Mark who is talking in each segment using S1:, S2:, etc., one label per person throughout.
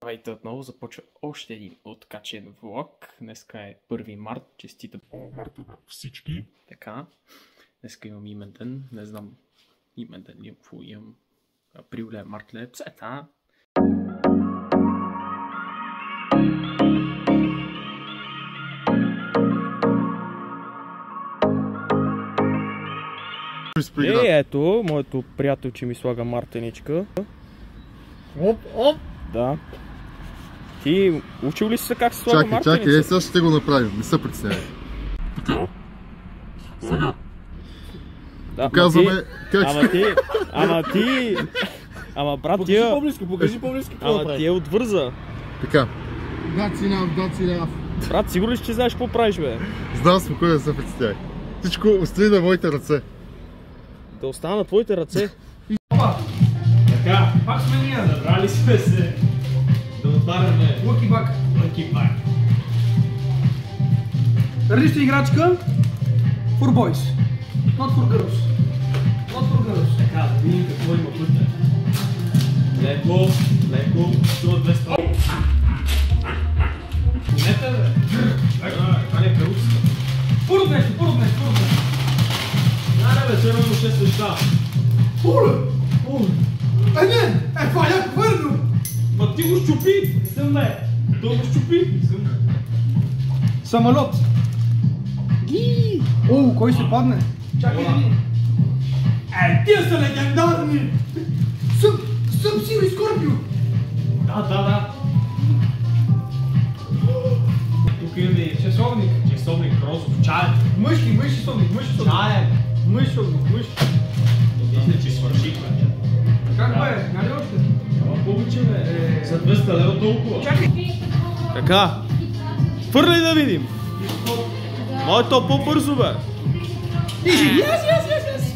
S1: Здравейте отново, започва още един откачен влог. Днеска е 1 март, честита
S2: Марта на всички.
S1: Така, днеска имам имен ден, не знам имен ден имам, какво имам. Април ли е, март ли е, псета. Ето, моето приятелче ми слага мартеничка.
S2: Оп!
S1: Да. Ти учил ли си как се слага мартеница?
S2: Чакай, сега ще го направим, не се притеснявай. Така. Сега.
S1: Да,
S2: Показваме как...
S1: Ама брат тия...
S3: Покажи по-близко,
S1: Ама тия отвърза.
S2: Така.
S3: That's enough.
S1: Брат, сигурно ли че знаеш какво правиш, бе?
S2: Знам спокойно, не се притеснявай. Всичко остави на моите ръце.
S1: Да остана на твоите ръце.
S3: Така, пак сме ние, набрали сме се да отваряме Lucky Buck. Различна играчка for boys, not for girls. Така, да видим какво има вътре. Леко, струва 200. Помете, бе! Това не е каруцата. Първо нещо. Бе, все едно 6 неща. Не! Това е твърдо! Ма ти го щупи! Не съм бе! Той го щупи! Самолет! О, кой ще падне? Чакай да ни! Тия са легендарни! Съм Сири Скорпио! Да! Тук имаме и часовник розов, чаен. Мъжки часовник. Чаен. Мъж. Мисля, че свършихме. Как бе? Нали още? Ама повече бе. За 200 лева толкова. Чакай!
S1: Така. Фърли да видим. Мой то по-бързо бе. Yes.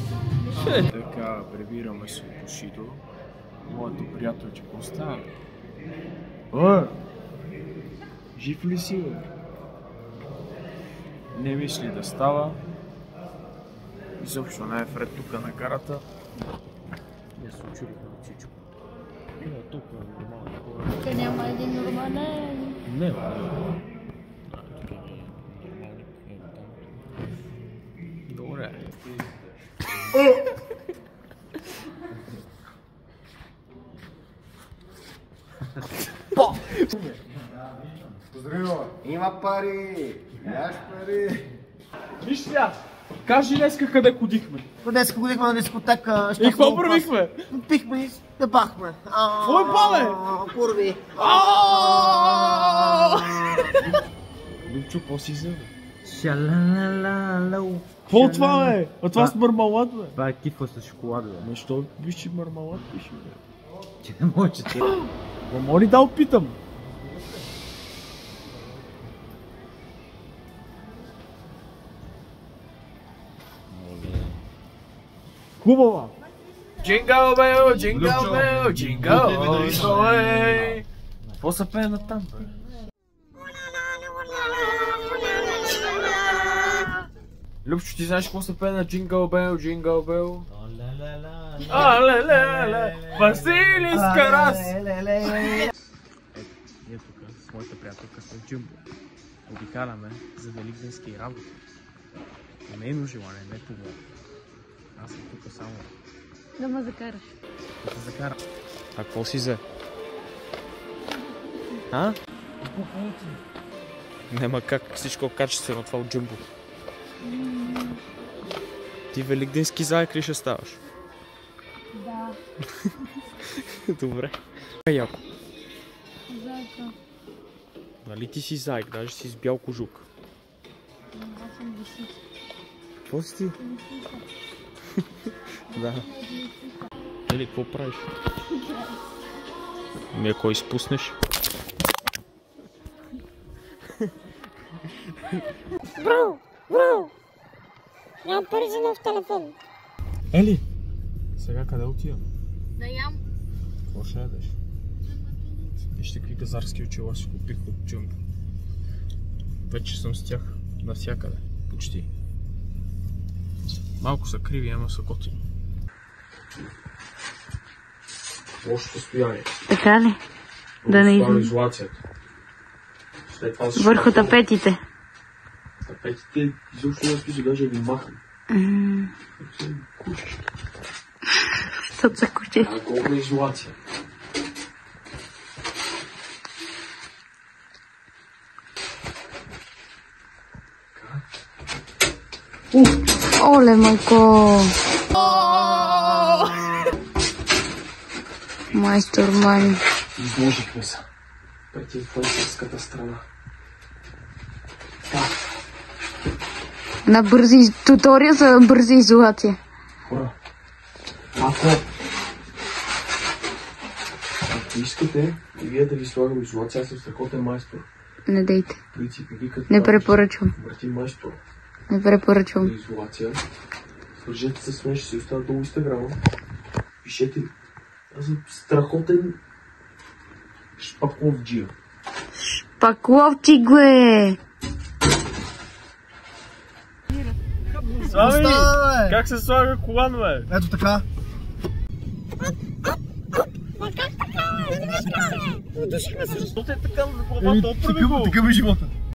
S1: Така, прибираме се от Бушидо. Моето приятелче остава. Жив ли си бе? Не мисли да става. Изобщо не е вред тук на карата. Не се очудиха на всичко. Тук е нормално.
S4: Тук няма един нормален.
S1: Не, добре.
S2: Поздравила! Има пари! Яш пари!
S1: Виж сега, кажи днеска къде ходихме.
S5: Днес ходихме на дискотека.
S1: И какво правихме?
S5: Пихме и се бахме.
S1: Кой бабе?
S5: Курви.
S1: Любчо, какво си взел?
S5: Шалалалалау.
S1: Какво това бе? А това с мармалад бе?
S5: Това е кифа с шоколада, бе.
S1: Защо виж мармалад пише бе?
S5: Че не може, че ти...
S1: Моли да опитам. Хубава! Jingle bell, jingle all the way. Какво са пее на там, бе? Любчо, ти знаеш какво се пее на Jingle Bell? Ле, Василиска раз! Ние тук с моята приятелка сме в Джимбо. Обикаляме за великденски работи. Нейно желание, не това. Аз съм тук само
S4: Да ме закараш.
S1: да те закара. А какво си взе? А? Нема как всичко качествено това от Джимбо. Ти великденски заек ли ще ставаш?
S4: Да.
S1: Добре. Яко.
S4: Зайка.
S1: Нали ти си заек, даже си с бял кожук.
S4: Аз съм висица.
S1: Какво си ти? Да. Ели, какво правиш? Ами ако изпуснеш?
S4: Бро! Нямам пари за нов телефон.
S1: Ели! Сега къде отивам?
S4: Да ям.
S1: Какво ще ядеш? Виж какви газарски очила си купих от Джумбо. Вече съм с тях навсякъде. Почти. Малко са криви, ама са готини. Лошо състояние.
S4: Така ли?
S6: Да не
S1: излиза.
S6: изолацията. След това
S1: Върху
S6: тапетите. Тапетите изобщо не списа, даже ги махам. Кучки.
S1: Тот са кучи.
S6: Горна изолация.
S1: Оле, майко! Майстор Мани.
S6: Изложихме се. Пред инфлуенсърската страна.
S1: На бързи... Тутория за бърза изолация.
S6: Хора, ако искате и вие да ви слагам изолация, аз съм страхотен майстор.
S1: Не дейте.
S6: Принципи, викат...
S1: Не препоръчвам.
S6: Мартин майстор.
S1: Не препоръчвам.
S6: За изолация. Свържете се с мен, ще си оставя долу инстаграма. Пишете. Аз съм страхотен шпакловджия.
S1: Шпакловчик, бе!
S3: Слави!
S1: Как се слага колан, бе?
S3: Ето така.
S1: Защо те така за главата? Опреби го!
S3: Такъв е живота.